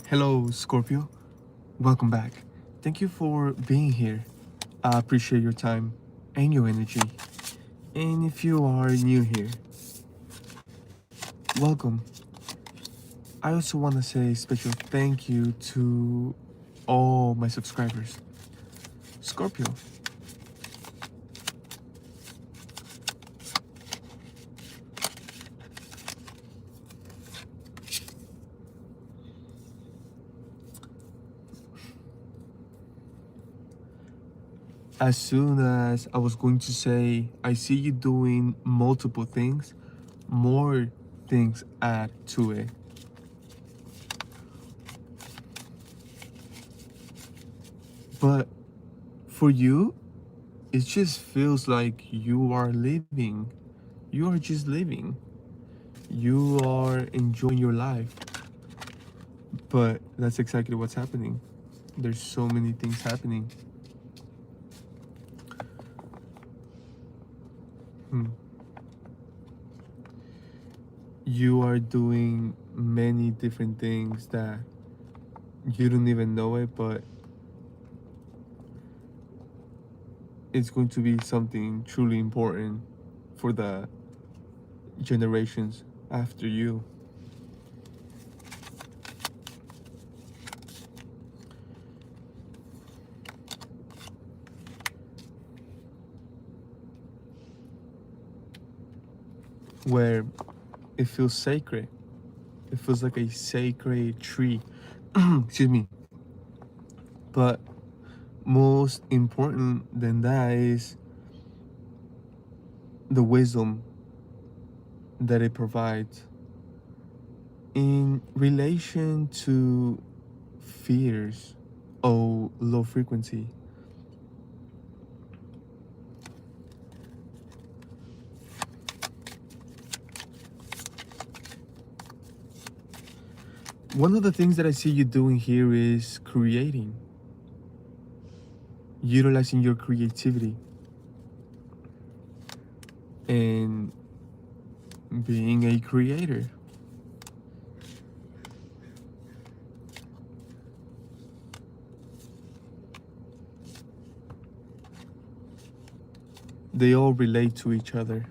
Hello, Scorpio. Welcome back. Thank you for being here. I appreciate your time and your energy. And if you are new here, welcome. I also want to say a special thank you to all my subscribers. Scorpio, as soon as I was going to say, I see you doing multiple things, more things add to it. But for you, it just feels like you are living. You are just living. You are enjoying your life. But that's exactly what's happening. There's so many things happening. Hmm. You are doing many different things that you don't even know it, but it's going to be something truly important for the generations after you. Where it feels sacred. It feels like a sacred tree. Excuse me. But most important than that is the wisdom that it provides in relation to fears or low frequency. One of the things that I see you doing here is creating, utilizing your creativity, and being a creator. They all relate to each other.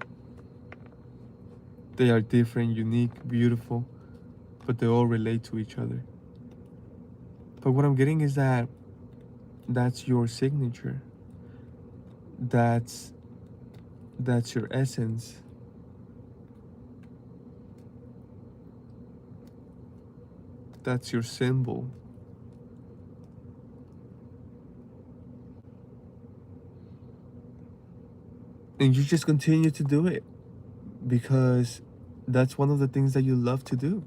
They are different, unique, beautiful, but they all relate to each other. But what I'm getting is that that's your signature. That's that's your essence. That's your symbol. And you just continue to do it because that's one of the things that you love to do.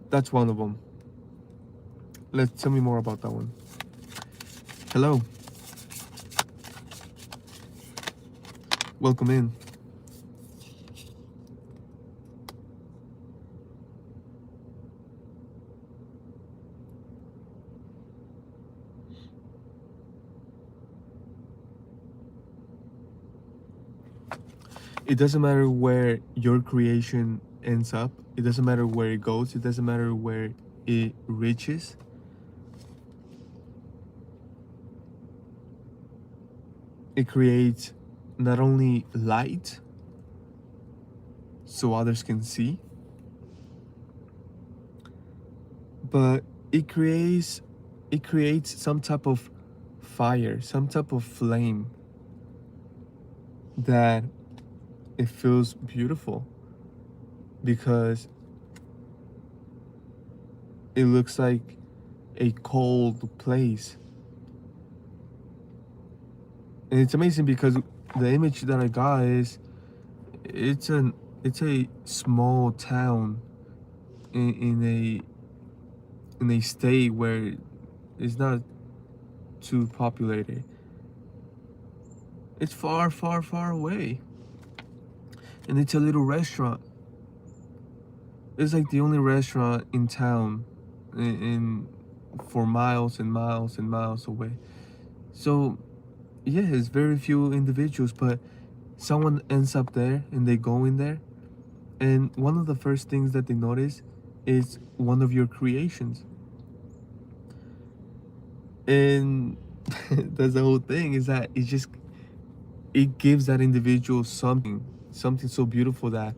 That's one of them. Let's tell me more about that one. Hello. Welcome in. It doesn't matter where your creation ends up. It doesn't matter where it goes. It doesn't matter where it reaches. It creates not only light so others can see, but it creates some type of fire, some type of flame that it feels beautiful because it looks like a cold place. And it's amazing because the image that I got is it's an it's a small town in a state where it's not too populated. It's far, far, far away. And it's a little restaurant. It's like the only restaurant in town in for miles and miles and miles away. So yeah, it's very few individuals, but someone ends up there and they go in there And one of the first things that they notice is one of your creations. And that's the whole thing, is that it gives that individual something so beautiful that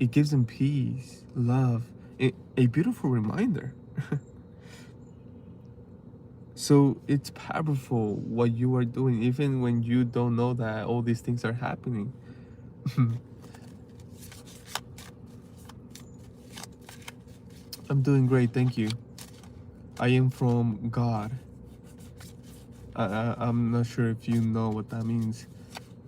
it gives them peace, love, a beautiful reminder. So it's powerful what you are doing, even when you don't know that all these things are happening. I'm doing great, thank you. I am from God. I'm not sure if you know what that means,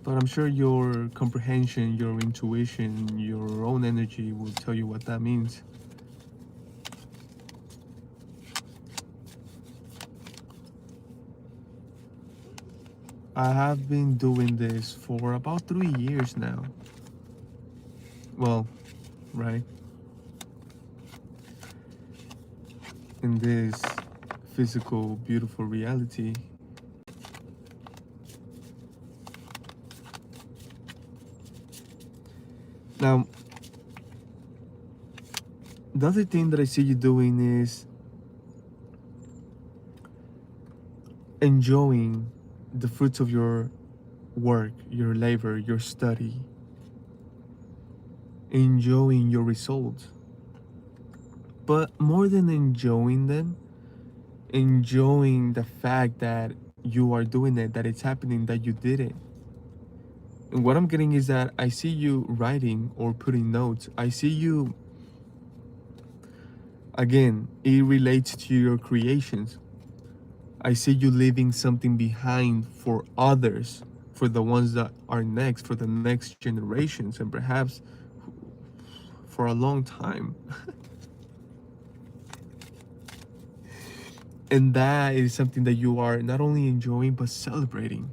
but I'm sure your comprehension, your intuition, your own energy will tell you what that means. I have been doing this for about 3 years now. Well, right? In this physical, beautiful reality. Now, the other thing that I see you doing is enjoying the fruits of your work, your labor, your study, enjoying your results. But more than enjoying them, enjoying the fact that you are doing it, that it's happening, that you did it. And what I'm getting is that I see you writing or putting notes. I see you, again, it relates to your creations. I see you leaving something behind for others, for the ones that are next, for the next generations, and perhaps for a long time. And that is something that you are not only enjoying but celebrating.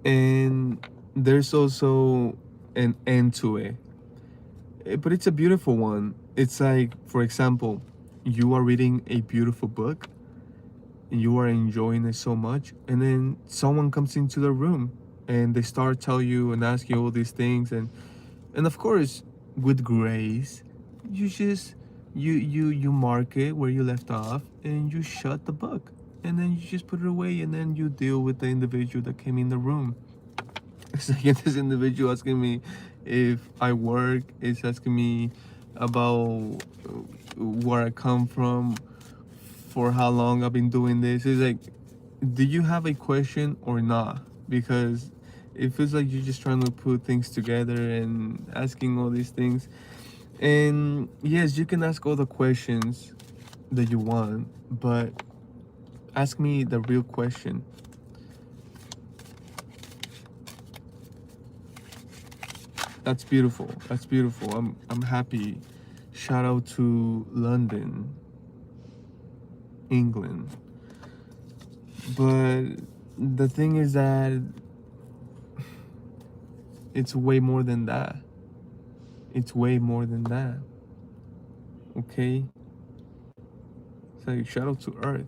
And there's also an end to it. But it's a beautiful one. It's like, for example, you are reading a beautiful book and you are enjoying it so much, and then someone comes into the room and they start tell you and ask you all these things, and of course, with grace, you just you mark it where you left off and you shut the book, and then you just put it away, and then you deal with the individual that came in the room. It's like this individual asking me if I work, it's asking me about where I come from, for how long I've been doing this. It's like, do you have a question or not? Because it feels like you're just trying to put things together and asking all these things. And yes, you can ask all the questions that you want, but ask me the real question. That's beautiful. That's beautiful. I'm happy. Shout out to London, England. But the thing is that it's way more than that. It's way more than that. Okay? So shout out to Earth.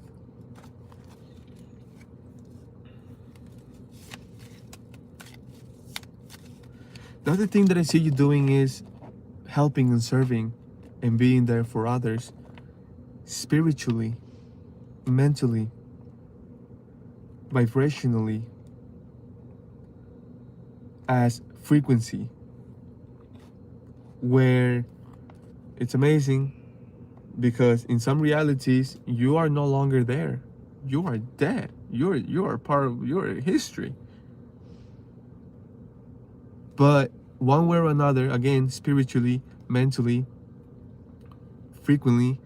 The other thing that I see you doing is helping and serving and being there for others spiritually, mentally, vibrationally, as frequency, where it's amazing because in some realities you are no longer there. You are dead. You are part of your history. But one way or another, again, spiritually, mentally, frequently,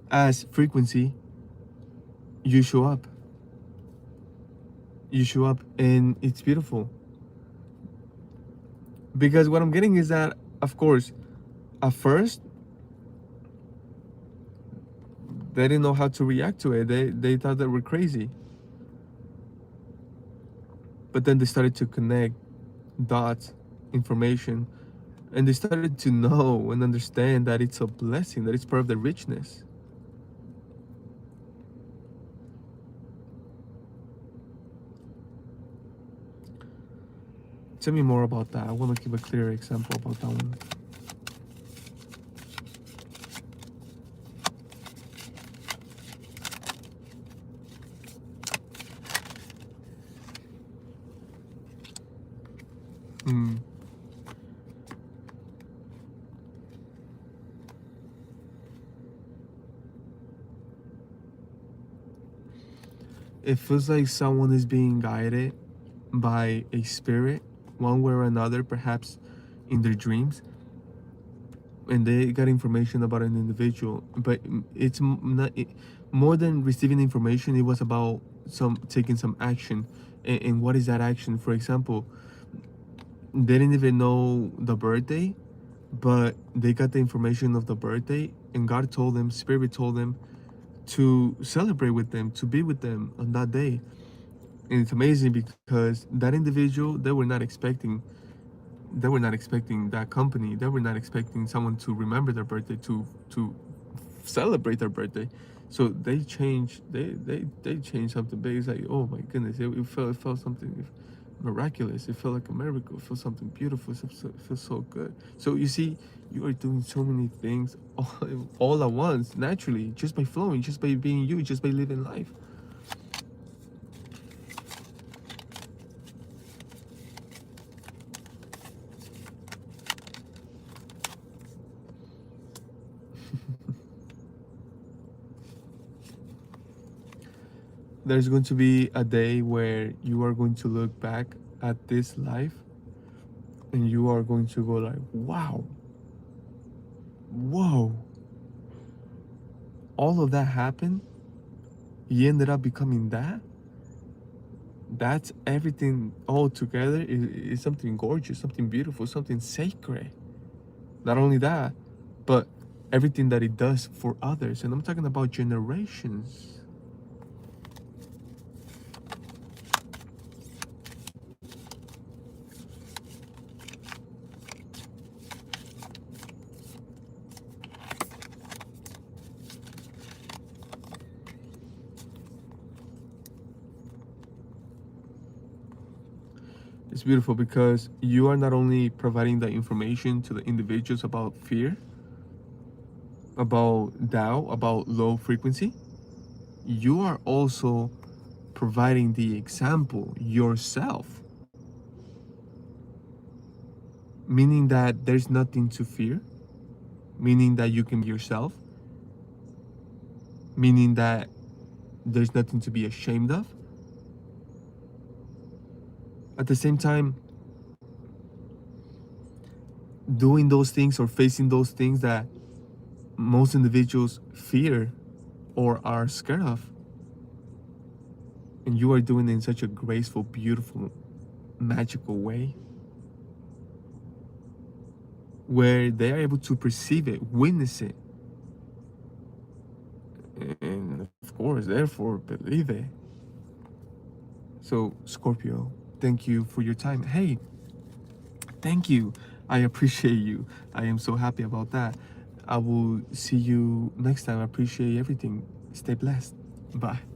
as frequency, you show up. You show up, and it's beautiful. Because what I'm getting is that, of course, at first, they didn't know how to react to it. They thought that we're crazy. But then they started to connect dots, information, and they started to know and understand that it's a blessing, that it's part of the richness. Tell me more about that. I want to give a clear example about that one. Hmm. It feels like someone is being guided by a spirit, one way or another, perhaps in their dreams, and they got information about an individual. But it's not more than receiving information. It was about some taking some action, and what is that action? For example, they didn't even know the birthday, but they got the information of the birthday, and God told them, Spirit told them to celebrate with them, to be with them on that day. And it's amazing because that individual, they were not expecting that company, they were not expecting someone to remember their birthday, to celebrate their birthday. So they changed something big. It's like, oh my goodness, it felt something miraculous. It felt like a miracle. It felt something beautiful. It feels so good. So you see, you are doing so many things all at once, naturally, just by flowing, just by being you, just by living life. There's going to be a day where you are going to look back at this life and you are going to go like, wow, whoa, all of that happened. You ended up becoming that. That's everything all together is something gorgeous, something beautiful, something sacred. Not only that, but everything that it does for others. And I'm talking about generations. It's beautiful because you are not only providing the information to the individuals about fear, about doubt, about low frequency, you are also providing the example yourself, meaning that there's nothing to fear, meaning that you can be yourself, meaning that there's nothing to be ashamed of. At the same time, doing those things or facing those things that most individuals fear or are scared of, and you are doing it in such a graceful, beautiful, magical way where they are able to perceive it, witness it, and of course, therefore, believe it. So, Scorpio, thank you for your time. Hey, thank you. I appreciate you. I am so happy about that. I will see you next time. I appreciate everything. Stay blessed. Bye.